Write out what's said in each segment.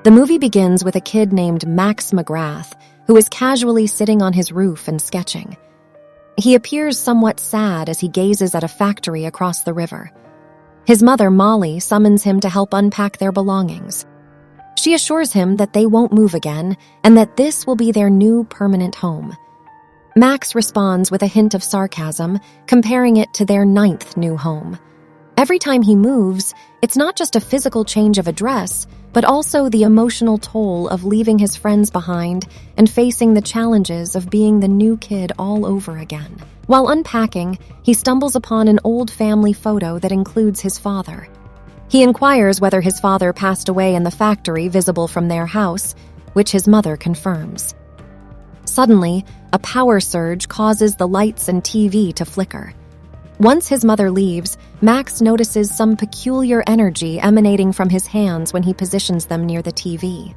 The movie begins with a kid named Max McGrath, who is casually sitting on his roof and sketching. He appears somewhat sad as he gazes at a factory across the river. His mother, Molly, summons him to help unpack their belongings. She assures him that they won't move again and that this will be their new permanent home. Max responds with a hint of sarcasm, comparing it to their 9th new home. Every time he moves, it's not just a physical change of address, but also the emotional toll of leaving his friends behind and facing the challenges of being the new kid all over again. While unpacking, he stumbles upon an old family photo that includes his father. He inquires whether his father passed away in the factory visible from their house, which his mother confirms. Suddenly, a power surge causes the lights and TV to flicker. Once his mother leaves, Max notices some peculiar energy emanating from his hands when he positions them near the TV.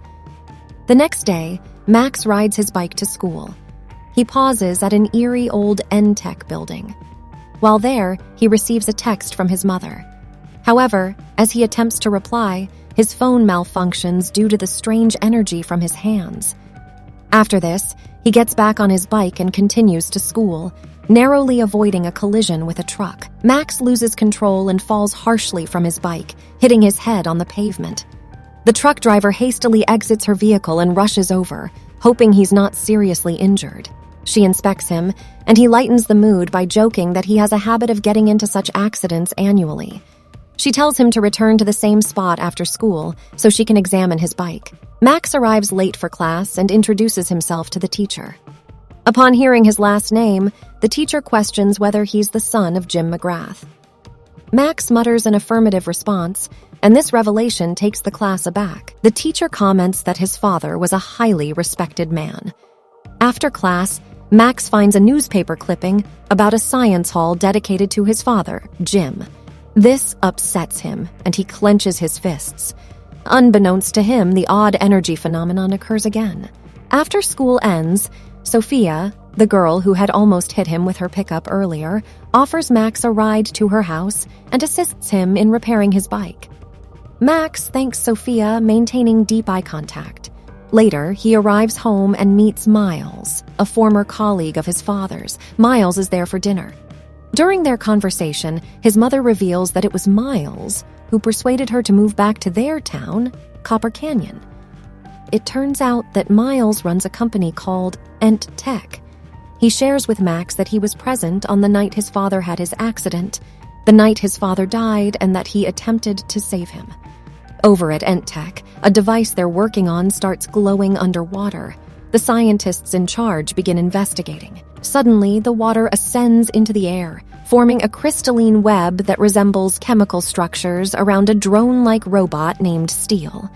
The next day, Max rides his bike to school. He pauses at an eerie old N-Tech building. While there, he receives a text from his mother. However, as he attempts to reply, his phone malfunctions due to the strange energy from his hands. After this, he gets back on his bike and continues to school, narrowly avoiding a collision with a truck. Max loses control and falls harshly from his bike, hitting his head on the pavement. The truck driver hastily exits her vehicle and rushes over, hoping he's not seriously injured. She inspects him, and he lightens the mood by joking that he has a habit of getting into such accidents annually. She tells him to return to the same spot after school so she can examine his bike. Max arrives late for class and introduces himself to the teacher. Upon hearing his last name, the teacher questions whether he's the son of Jim McGrath. Max mutters an affirmative response, and this revelation takes the class aback. The teacher comments that his father was a highly respected man. After class, Max finds a newspaper clipping about a science hall dedicated to his father, Jim. This upsets him, and he clenches his fists. Unbeknownst to him, the odd energy phenomenon occurs again. After school ends, Sophia, the girl who had almost hit him with her pickup earlier, offers Max a ride to her house and assists him in repairing his bike. Max thanks Sophia, maintaining deep eye contact. Later, he arrives home and meets Miles, a former colleague of his father's. Miles is there for dinner. During their conversation, his mother reveals that it was Miles who persuaded her to move back to their town, Copper Canyon. It turns out that Miles runs a company called Ent-Tech. He shares with Max that he was present on the night his father had his accident, the night his father died, and that he attempted to save him. Over at Ent-Tech, a device they're working on starts glowing underwater. The scientists in charge begin investigating. Suddenly, the water ascends into the air, forming a crystalline web that resembles chemical structures around a drone-like robot named Steel.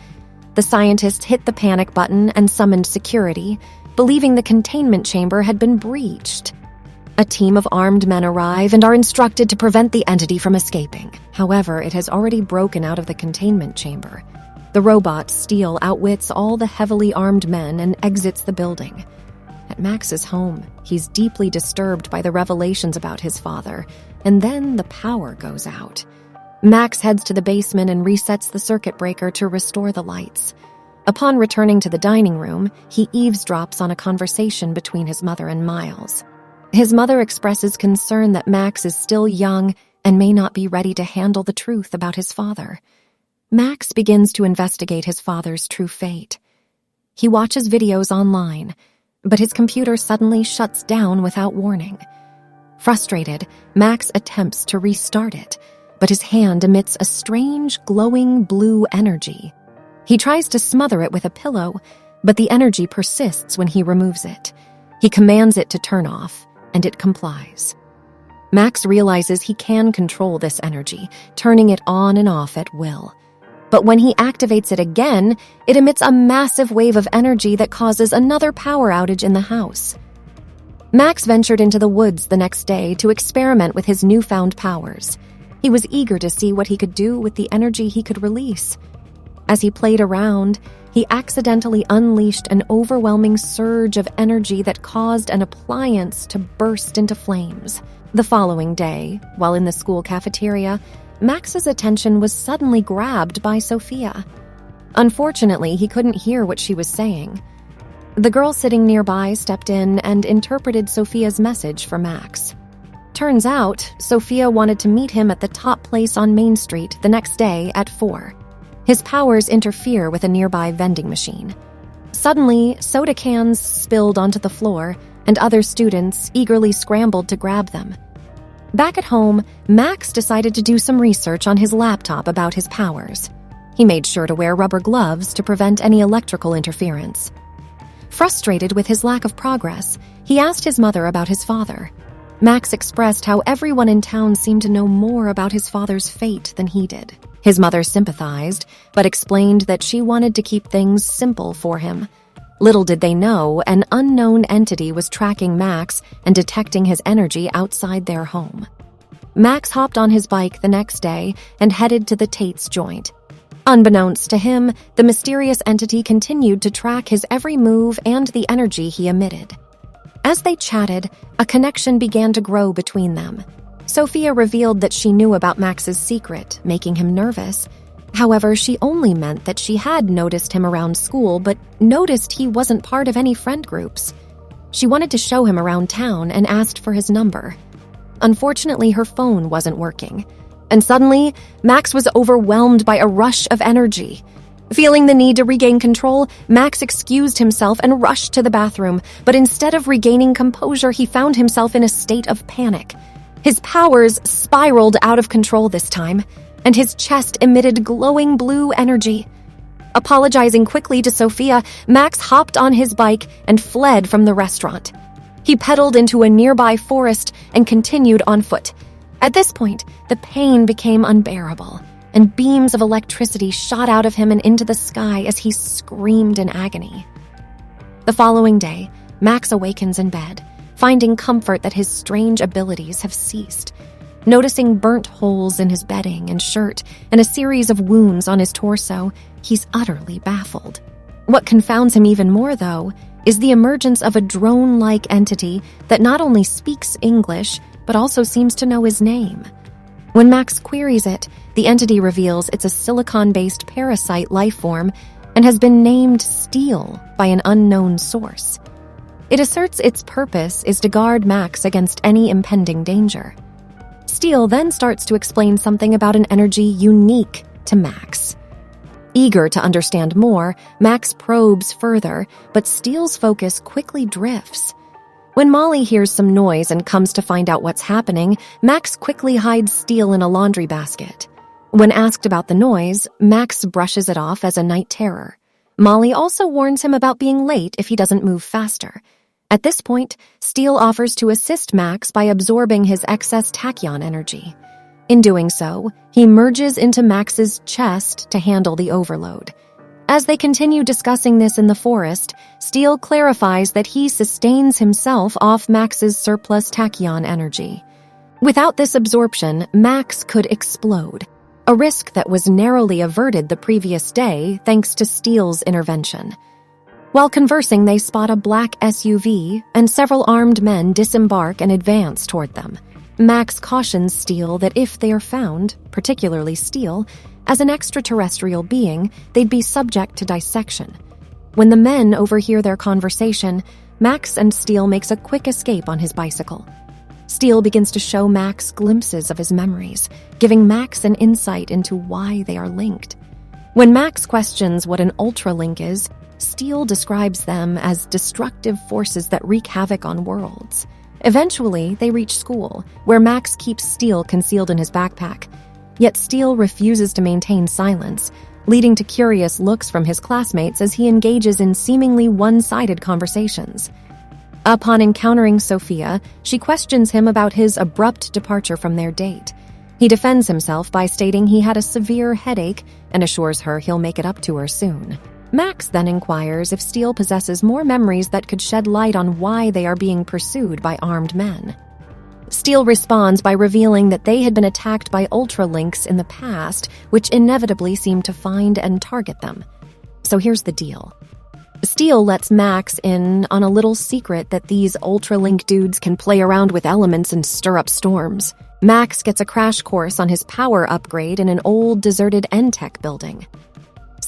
The scientists hit the panic button and summoned security, believing the containment chamber had been breached. A team of armed men arrive and are instructed to prevent the entity from escaping. However, it has already broken out of the containment chamber. The robot, Steel, outwits all the heavily armed men and exits the building. At Max's home, he's deeply disturbed by the revelations about his father, and then the power goes out. Max heads to the basement and resets the circuit breaker to restore the lights. Upon returning to the dining room, he eavesdrops on a conversation between his mother and Miles. His mother expresses concern that Max is still young and may not be ready to handle the truth about his father. Max begins to investigate his father's true fate. He watches videos online, but his computer suddenly shuts down without warning. Frustrated, Max attempts to restart it, but his hand emits a strange, glowing blue energy. He tries to smother it with a pillow, but the energy persists when he removes it. He commands it to turn off, and it complies. Max realizes he can control this energy, turning it on and off at will. But when he activates it again, it emits a massive wave of energy that causes another power outage in the house. Max ventured into the woods the next day to experiment with his newfound powers. He was eager to see what he could do with the energy he could release. As he played around, he accidentally unleashed an overwhelming surge of energy that caused an appliance to burst into flames. The following day, while in the school cafeteria, Max's attention was suddenly grabbed by Sophia. Unfortunately, he couldn't hear what she was saying. The girl sitting nearby stepped in and interpreted Sophia's message for Max. Turns out, Sophia wanted to meet him at the top place on Main Street the next day at 4. His powers interfere with a nearby vending machine. Suddenly, soda cans spilled onto the floor, and other students eagerly scrambled to grab them. Back at home, Max decided to do some research on his laptop about his powers. He made sure to wear rubber gloves to prevent any electrical interference. Frustrated with his lack of progress, he asked his mother about his father. Max expressed how everyone in town seemed to know more about his father's fate than he did. His mother sympathized, but explained that she wanted to keep things simple for him. Little did they know, an unknown entity was tracking Max and detecting his energy outside their home. Max hopped on his bike the next day and headed to the Tate's joint. Unbeknownst to him, the mysterious entity continued to track his every move and the energy he emitted. As they chatted, a connection began to grow between them. Sophia revealed that she knew about Max's secret, making him nervous. However, she only meant that she had noticed him around school, but noticed he wasn't part of any friend groups. She wanted to show him around town and asked for his number. Unfortunately, her phone wasn't working. And suddenly, Max was overwhelmed by a rush of energy. Feeling the need to regain control, Max excused himself and rushed to the bathroom, but instead of regaining composure, he found himself in a state of panic. His powers spiraled out of control this time, and his chest emitted glowing blue energy. Apologizing quickly to Sophia, Max hopped on his bike and fled from the restaurant. He pedaled into a nearby forest and continued on foot. At this point, the pain became unbearable, and beams of electricity shot out of him and into the sky as he screamed in agony. The following day, Max awakens in bed, finding comfort that his strange abilities have ceased. Noticing burnt holes in his bedding and shirt and a series of wounds on his torso, he's utterly baffled. What confounds him even more, though, is the emergence of a drone-like entity that not only speaks English, but also seems to know his name. When Max queries it, the entity reveals it's a silicon-based parasite lifeform and has been named Steel by an unknown source. It asserts its purpose is to guard Max against any impending danger. Steel then starts to explain something about an energy unique to Max. Eager to understand more, Max probes further, but Steel's focus quickly drifts. When Molly hears some noise and comes to find out what's happening, Max quickly hides Steel in a laundry basket. When asked about the noise, Max brushes it off as a night terror. Molly also warns him about being late if he doesn't move faster. At this point, Steel offers to assist Max by absorbing his excess tachyon energy. In doing so, he merges into Max's chest to handle the overload. As they continue discussing this in the forest, Steel clarifies that he sustains himself off Max's surplus tachyon energy. Without this absorption, Max could explode, a risk that was narrowly averted the previous day thanks to Steel's intervention. While conversing, they spot a black SUV, and several armed men disembark and advance toward them. Max cautions Steel that if they are found, particularly Steel, as an extraterrestrial being, they'd be subject to dissection. When the men overhear their conversation, Max and Steel makes a quick escape on his bicycle. Steel begins to show Max glimpses of his memories, giving Max an insight into why they are linked. When Max questions what an ultralink is, Steel describes them as destructive forces that wreak havoc on worlds. Eventually, they reach school, where Max keeps Steel concealed in his backpack. Yet Steel refuses to maintain silence, leading to curious looks from his classmates as he engages in seemingly one-sided conversations. Upon encountering Sophia, she questions him about his abrupt departure from their date. He defends himself by stating he had a severe headache and assures her he'll make it up to her soon. Max then inquires if Steel possesses more memories that could shed light on why they are being pursued by armed men. Steel responds by revealing that they had been attacked by Ultralinks in the past, which inevitably seemed to find and target them. So here's the deal. Steel lets Max in on a little secret that these Ultralink dudes can play around with elements and stir up storms. Max gets a crash course on his power upgrade in an old, deserted N-Tech building.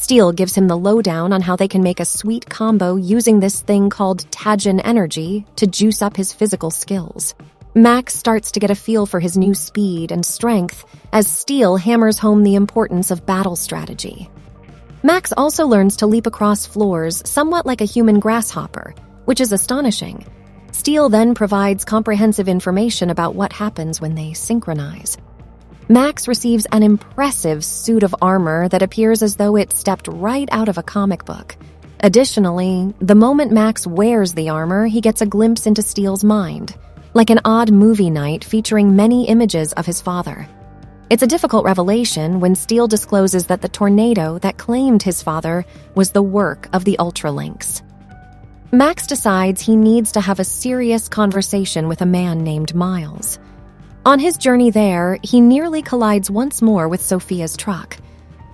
Steel gives him the lowdown on how they can make a sweet combo using this thing called Tajin energy to juice up his physical skills. Max starts to get a feel for his new speed and strength as Steel hammers home the importance of battle strategy. Max also learns to leap across floors somewhat like a human grasshopper, which is astonishing. Steel then provides comprehensive information about what happens when they synchronize. Max receives an impressive suit of armor that appears as though it stepped right out of a comic book. Additionally, the moment Max wears the armor, he gets a glimpse into Steel's mind, like an odd movie night featuring many images of his father. It's a difficult revelation when Steel discloses that the tornado that claimed his father was the work of the Ultralinks. Max decides he needs to have a serious conversation with a man named Miles. On his journey there, he nearly collides once more with Sophia's truck.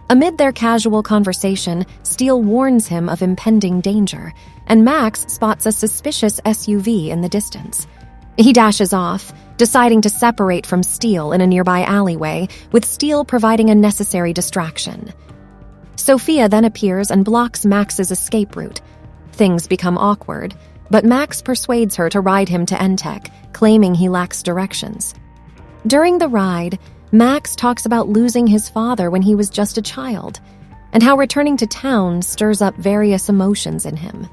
Amid their casual conversation, Steel warns him of impending danger, and Max spots a suspicious SUV in the distance. He dashes off, deciding to separate from Steel in a nearby alleyway, with Steel providing a necessary distraction. Sophia then appears and blocks Max's escape route. Things become awkward, but Max persuades her to ride him to Entech, claiming he lacks directions. During the ride, Max talks about losing his father when he was just a child, and how returning to town stirs up various emotions in him.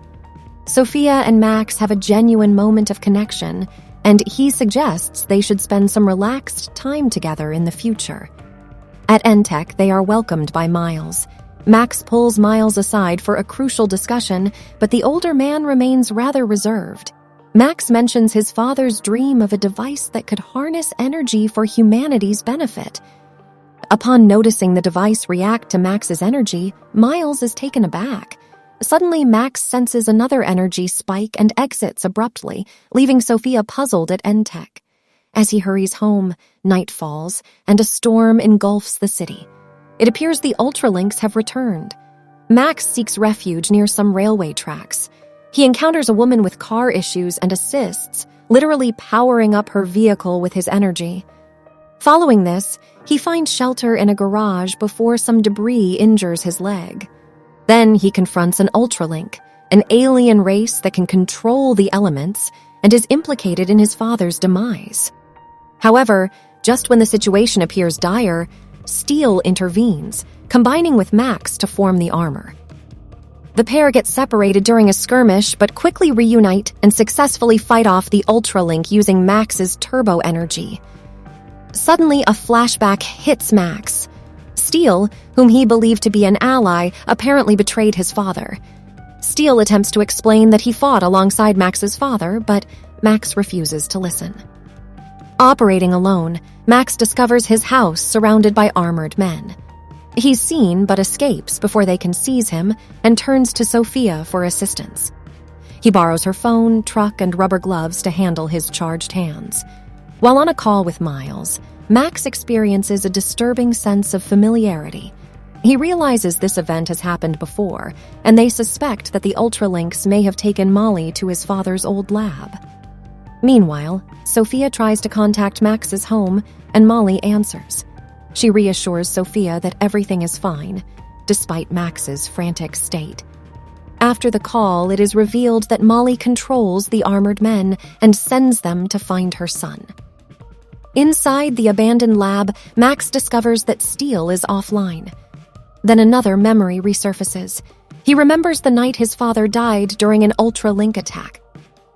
Sophia and Max have a genuine moment of connection, and he suggests they should spend some relaxed time together in the future. At Entech, they are welcomed by Miles. Max pulls Miles aside for a crucial discussion, but the older man remains rather reserved. Max mentions his father's dream of a device that could harness energy for humanity's benefit. Upon noticing the device react to Max's energy, Miles is taken aback. Suddenly, Max senses another energy spike and exits abruptly, leaving Sophia puzzled at Entech. As he hurries home, night falls, and a storm engulfs the city. It appears the Ultralinks have returned. Max seeks refuge near some railway tracks. He encounters a woman with car issues and assists, literally powering up her vehicle with his energy. Following this, he finds shelter in a garage before some debris injures his leg. Then he confronts an Ultralink, an alien race that can control the elements and is implicated in his father's demise. However, just when the situation appears dire, Steel intervenes, combining with Max to form the armor. The pair get separated during a skirmish but quickly reunite and successfully fight off the Ultralink using Max's turbo energy. Suddenly, a flashback hits Max. Steel, whom he believed to be an ally, apparently betrayed his father. Steel attempts to explain that he fought alongside Max's father, but Max refuses to listen. Operating alone, Max discovers his house surrounded by armored men. He's seen but escapes before they can seize him and turns to Sophia for assistance. He borrows her phone, truck, and rubber gloves to handle his charged hands. While on a call with Miles, Max experiences a disturbing sense of familiarity. He realizes this event has happened before, and they suspect that the Ultralinks may have taken Molly to his father's old lab. Meanwhile, Sophia tries to contact Max's home, and Molly answers. She reassures Sophia that everything is fine, despite Max's frantic state. After the call, it is revealed that Molly controls the armored men and sends them to find her son. Inside the abandoned lab, Max discovers that Steel is offline. Then another memory resurfaces. He remembers the night his father died during an Ultralink attack.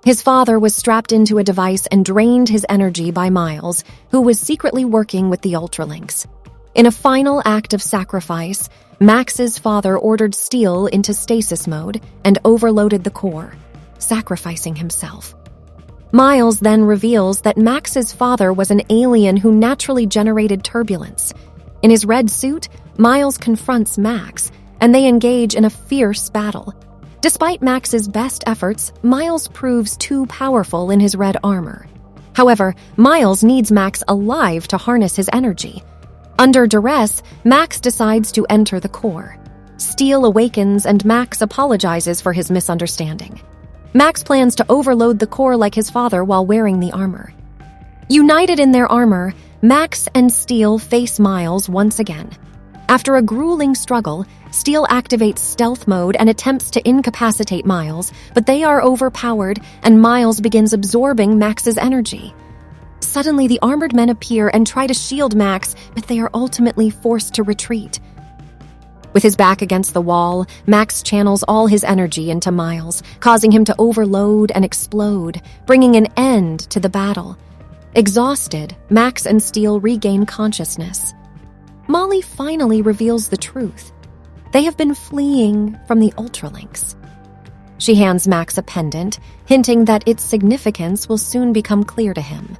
His father was strapped into a device and drained his energy by Miles, who was secretly working with the Ultralinks. In a final act of sacrifice, Max's father ordered Steel into stasis mode and overloaded the core, sacrificing himself. Miles then reveals that Max's father was an alien who naturally generated turbulence. In his red suit, Miles confronts Max, and they engage in a fierce battle. Despite Max's best efforts, Miles proves too powerful in his red armor. However, Miles needs Max alive to harness his energy. Under duress, Max decides to enter the core. Steel awakens and Max apologizes for his misunderstanding. Max plans to overload the core like his father while wearing the armor. United in their armor, Max and Steel face Miles once again. After a grueling struggle, Steel activates stealth mode and attempts to incapacitate Miles, but they are overpowered and Miles begins absorbing Max's energy. Suddenly, the armored men appear and try to shield Max, but they are ultimately forced to retreat. With his back against the wall, Max channels all his energy into Miles, causing him to overload and explode, bringing an end to the battle. Exhausted, Max and Steel regain consciousness. Molly finally reveals the truth. They have been fleeing from the Ultralinks. She hands Max a pendant, hinting that its significance will soon become clear to him.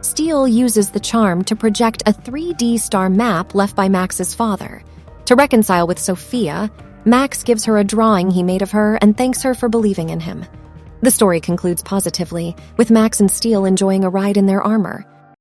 Steel uses the charm to project a 3D star map left by Max's father. To reconcile with Sophia, Max gives her a drawing he made of her and thanks her for believing in him. The story concludes positively, with Max and Steel enjoying a ride in their armor.